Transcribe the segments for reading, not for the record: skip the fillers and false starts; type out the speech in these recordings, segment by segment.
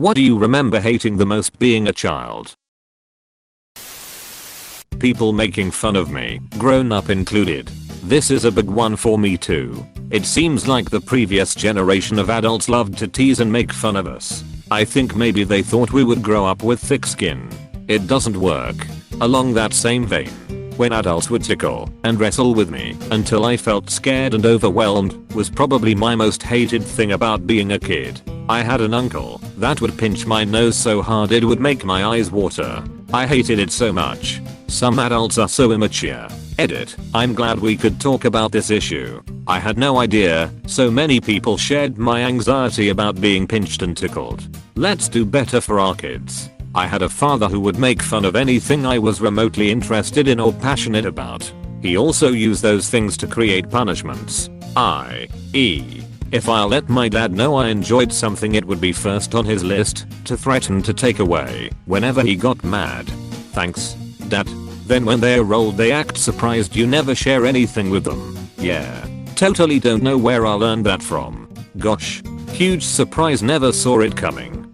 What do you remember hating the most being a child? People making fun of me, grown up included. This is a big one for me too. It seems like the previous generation of adults loved to tease and make fun of us. I think maybe they thought we would grow up with thick skin. It doesn't work. Along that same vein, when adults would tickle and wrestle with me until I felt scared and overwhelmed was probably my most hated thing about being a kid. I had an uncle that would pinch my nose so hard it would make my eyes water. I hated it so much. Some adults are so immature. Edit. I'm glad we could talk about this issue. I had no idea so many people shared my anxiety about being pinched and tickled. Let's do better for our kids. I had a father who would make fun of anything I was remotely interested in or passionate about. He also used those things to create punishments. i.e., if I let my dad know I enjoyed something, it would be first on his list to threaten to take away whenever he got mad. Thanks, Dad. Then when they're old they act surprised you never share anything with them. Yeah. Totally don't know where I learned that from. Gosh. Huge surprise, never saw it coming.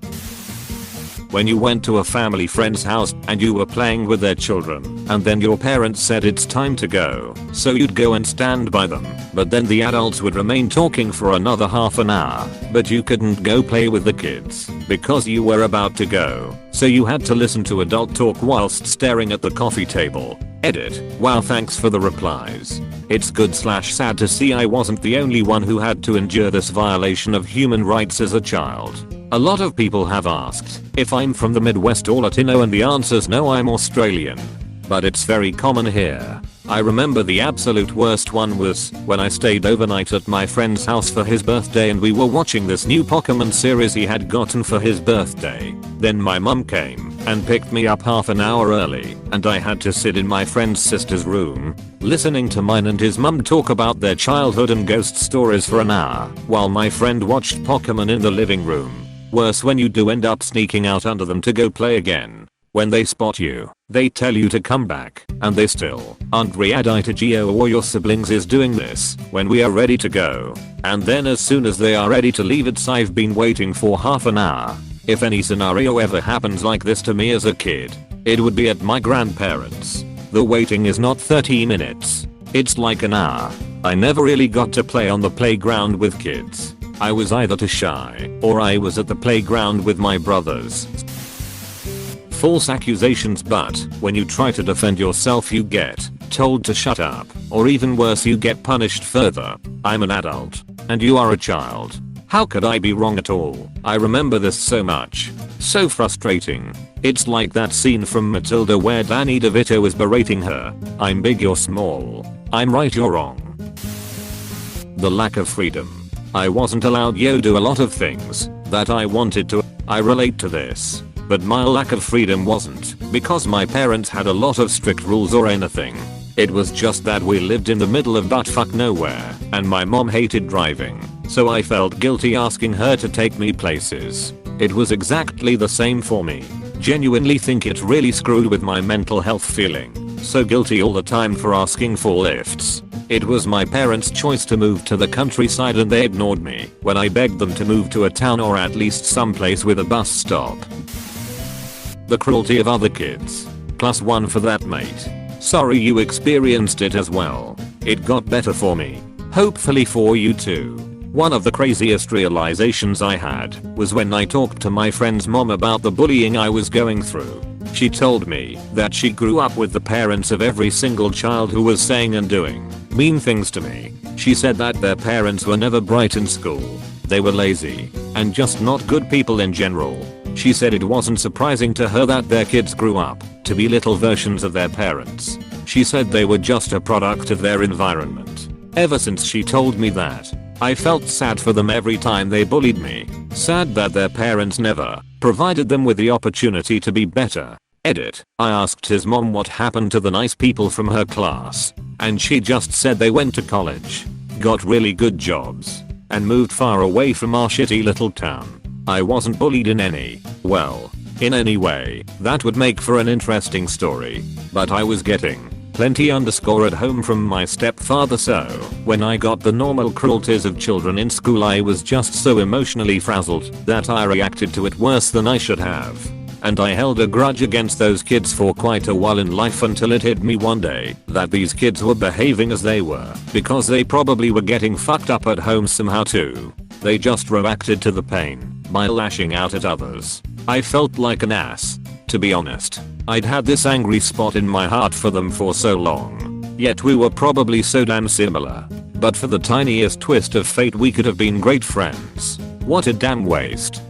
When you went to a family friend's house and you were playing with their children and then your parents said it's time to go, so you'd go and stand by them, but then the adults would remain talking for another half an hour, but you couldn't go play with the kids because you were about to go, so you had to listen to adult talk whilst staring at the coffee table. Edit. Wow, thanks for the replies. It's good/sad to see I wasn't the only one who had to endure this violation of human rights as a child. A lot of people have asked if I'm from the Midwest or Latino, and the answer's no, I'm Australian. But it's very common here. I remember the absolute worst one was when I stayed overnight at my friend's house for his birthday and we were watching this new Pokemon series he had gotten for his birthday. Then my mum came and picked me up half an hour early and I had to sit in my friend's sister's room listening to mine and his mum talk about their childhood and ghost stories for an hour while my friend watched Pokemon in the living room. Worse when you do end up sneaking out under them to go play again. When they spot you, they tell you to come back, and they still aren't. RedditisLive or your siblings is doing this when we are ready to go. And then as soon as they are ready to leave, it's I've been waiting for half an hour. If any scenario ever happens like this to me as a kid, it would be at my grandparents'. The waiting is not 30 minutes. It's like an hour. I never really got to play on the playground with kids. I was either too shy or I was at the playground with my brothers. False accusations, but when you try to defend yourself you get told to shut up, or even worse, you get punished further. I'm an adult and you are a child. How could I be wrong at all? I remember this so much. So frustrating. It's like that scene from Matilda where Danny DeVito is berating her. I'm big, you're small. I'm right, you're wrong. The lack of freedom. I wasn't allowed to do a lot of things that I wanted to. I relate to this. But my lack of freedom wasn't because my parents had a lot of strict rules or anything. It was just that we lived in the middle of buttfuck nowhere and my mom hated driving, so I felt guilty asking her to take me places. It was exactly the same for me. Genuinely think it really screwed with my mental health, feeling so guilty all the time for asking for lifts. It was my parents' choice to move to the countryside and they ignored me when I begged them to move to a town or at least someplace with a bus stop. The cruelty of other kids. +1 for that, mate. Sorry you experienced it as well. It got better for me. Hopefully for you too. One of the craziest realizations I had was when I talked to my friend's mom about the bullying I was going through. She told me that she grew up with the parents of every single child who was saying and doing mean things to me. She said that their parents were never bright in school. They were lazy and just not good people in general. She said it wasn't surprising to her that their kids grew up to be little versions of their parents. She said they were just a product of their environment. Ever since she told me that, I felt sad for them every time they bullied me. Sad that their parents never provided them with the opportunity to be better. Edit. I asked his mom what happened to the nice people from her class, and she just said they went to college, got really good jobs, and moved far away from our shitty little town. I wasn't bullied in any way that would make for an interesting story, but I was getting plenty underscore at home from my stepfather, so when I got the normal cruelties of children in school I was just so emotionally frazzled that I reacted to it worse than I should have. And I held a grudge against those kids for quite a while in life until it hit me one day that these kids were behaving as they were because they probably were getting fucked up at home somehow too. They just reacted to the pain by lashing out at others. I felt like an ass. To be honest, I'd had this angry spot in my heart for them for so long. Yet we were probably so damn similar. But for the tiniest twist of fate we could have been great friends. What a damn waste.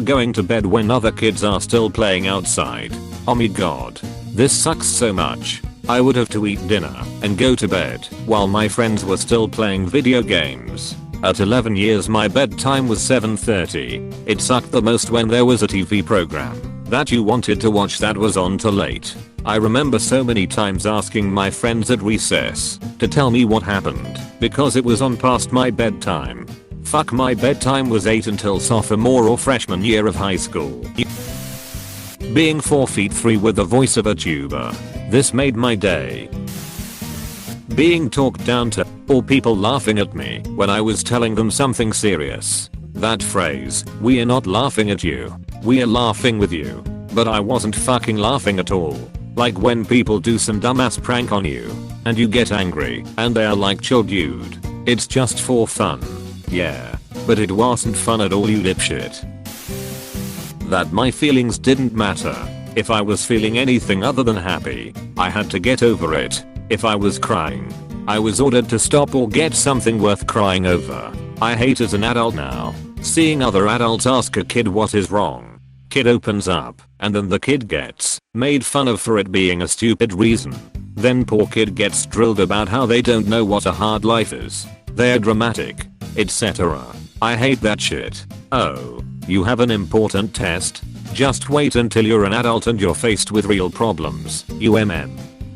Going to bed when other kids are still playing outside. Oh my god. This sucks so much. I would have to eat dinner and go to bed while my friends were still playing video games. At 11 years my bedtime was 7:30. It sucked the most when there was a TV program that you wanted to watch that was on too late. I remember so many times asking my friends at recess to tell me what happened because it was on past my bedtime. Fuck, my bedtime was 8 until sophomore or freshman year of high school. Being 4'3" with the voice of a tuber. This made my day. Being talked down to, or people laughing at me when I was telling them something serious. That phrase, "We are not laughing at you, we are laughing with you." But I wasn't fucking laughing at all. Like when people do some dumbass prank on you and you get angry and they are like, "Chill dude, it's just for fun." Yeah, but it wasn't fun at all, you dipshit. That my feelings didn't matter. If I was feeling anything other than happy, I had to get over it. If I was crying, I was ordered to stop or get something worth crying over. I hate as an adult now seeing other adults ask a kid what is wrong. Kid opens up and then the kid gets made fun of for it being a stupid reason. Then poor kid gets drilled about how they don't know what a hard life is. They're dramatic, etc. I hate that shit. Oh, you have an important test? Just wait until you're an adult and you're faced with real problems.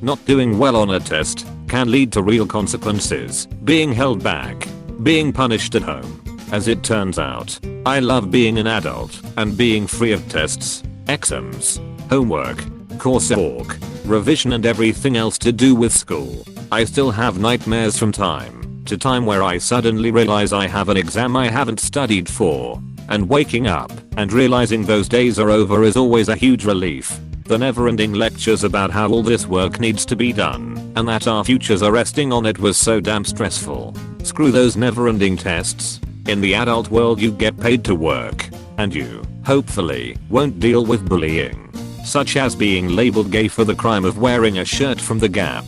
Not doing well on a test can lead to real consequences. Being held back. Being punished at home. As it turns out, I love being an adult and being free of tests, exams, homework, coursework, revision and everything else to do with school. I still have nightmares from time to time where I suddenly realize I have an exam I haven't studied for. And waking up and realizing those days are over is always a huge relief. The never-ending lectures about how all this work needs to be done and that our futures are resting on it was so damn stressful. Screw those never-ending tests. In the adult world you get paid to work, and you, hopefully, won't deal with bullying, such as being labeled gay for the crime of wearing a shirt from the Gap.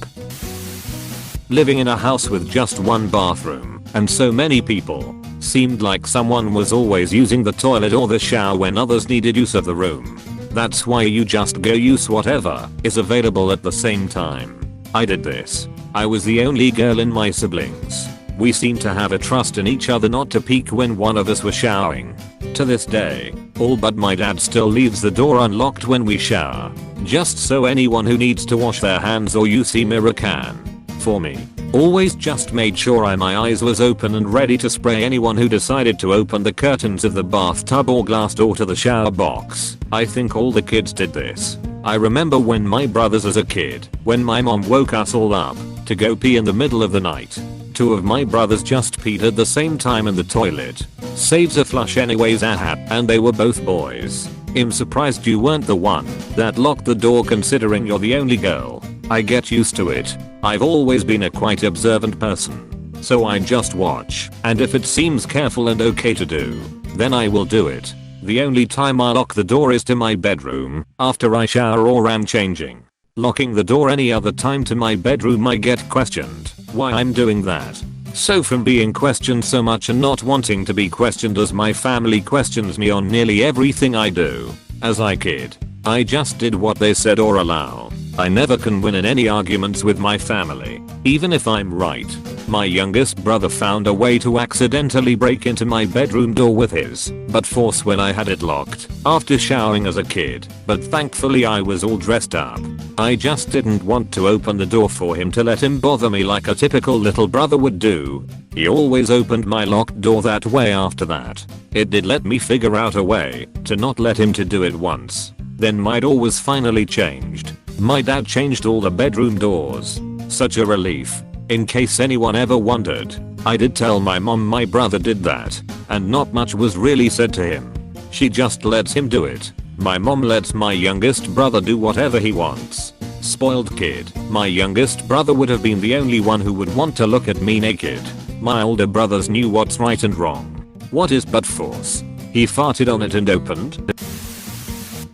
Living in a house with just one bathroom and so many people, seemed like someone was always using the toilet or the shower when others needed use of the room. That's why you just go use whatever is available at the same time. I did this. I was the only girl in my siblings. We seemed to have a trust in each other not to peek when one of us was showering. To this day, all but my dad still leaves the door unlocked when we shower, just so anyone who needs to wash their hands or use a mirror can. For me, always just made sure my eyes was open and ready to spray anyone who decided to open the curtains of the bathtub or glass door to the shower box. I think all the kids did this. I remember when my brothers as a kid, when my mom woke us all up to go pee in the middle of the night. 2 of my brothers just peed at the same time in the toilet. Saves a flush anyways, and they were both boys. I'm surprised you weren't the one that locked the door considering you're the only girl. I get used to it. I've always been a quite observant person. So I just watch, and if it seems careful and okay to do, then I will do it. The only time I lock the door is to my bedroom, after I shower or am changing. Locking the door any other time to my bedroom I get questioned why I'm doing that. So from being questioned so much and not wanting to be questioned as my family questions me on nearly everything I do, as I kid, I just did what they said or allow. I never can win in any arguments with my family, even if I'm right. My youngest brother found a way to accidentally break into my bedroom door with his butt force when I had it locked after showering as a kid, but thankfully I was all dressed up. I just didn't want to open the door for him to let him bother me like a typical little brother would do. He always opened my locked door that way after that. It did let me figure out a way to not let him to do it once. Then my door was finally changed. My dad changed all the bedroom doors. Such a relief. In case anyone ever wondered, I did tell my mom my brother did that, and not much was really said to him. She just lets him do it. My mom lets my youngest brother do whatever he wants. Spoiled kid. My youngest brother would have been the only one who would want to look at me naked. My older brothers knew what's right and wrong. What is but force? He farted on it and opened.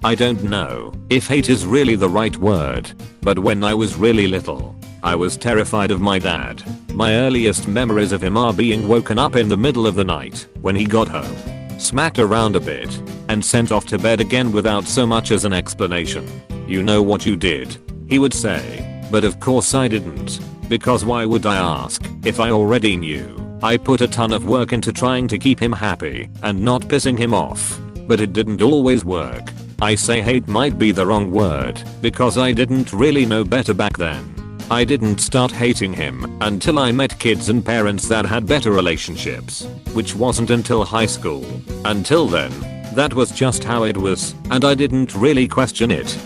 I don't know if hate is really the right word, but when I was really little, I was terrified of my dad. My earliest memories of him are being woken up in the middle of the night when he got home, smacked around a bit, and sent off to bed again without so much as an explanation. "You know what you did?" he would say. But of course I didn't, because why would I ask if I already knew? I put a ton of work into trying to keep him happy and not pissing him off, but it didn't always work. I say hate might be the wrong word, because I didn't really know better back then. I didn't start hating him until I met kids and parents that had better relationships, which wasn't until high school. Until then, that was just how it was, and I didn't really question it.